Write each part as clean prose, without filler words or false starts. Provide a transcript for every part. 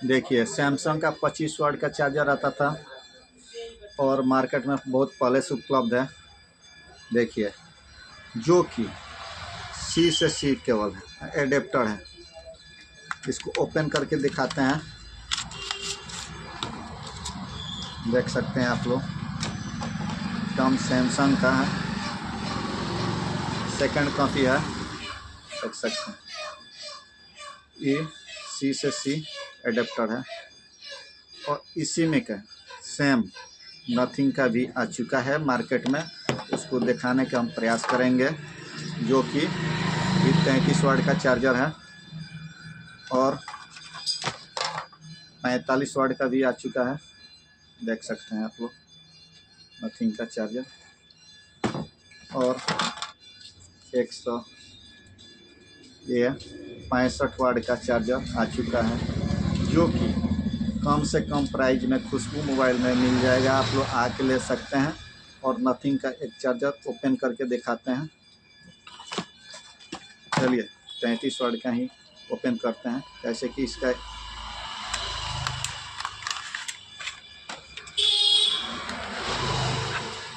देखिए सैमसंग का 25 वाट का चार्जर आता था और मार्केट में बहुत पहले से उपलब्ध है। देखिए जो कि सी से सी केबल है, एडेप्टर है। इसको ओपन करके दिखाते हैं, देख सकते हैं आप लोग। टर्म सैमसंग का है, सेकंड कॉपी है, देख सकते हैं। ये सी से सी एडेप्टर है और इसी में का सेम नथिंग का भी आ चुका है मार्केट में। उसको दिखाने का हम प्रयास करेंगे, जो कि 33 वाट का चार्जर है और 45 वाट का भी आ चुका है, देख सकते हैं आप लोग। नथिंग का चार्जर और 100 ये 65 वाट का चार्जर आ चुका है, जो कि कम से कम प्राइस में खुशबू मोबाइल में मिल जाएगा। आप लोग आके ले सकते हैं। और नथिंग का एक चार्जर ओपन करके दिखाते हैं। चलिए 33 वाट का ही ओपन करते हैं, जैसे कि इसका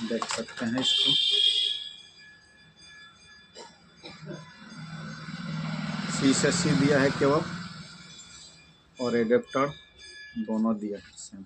देख सकते हैं। इसको सी से सी दिया है केवल और एडेप्टर दोनों दिया है सेम।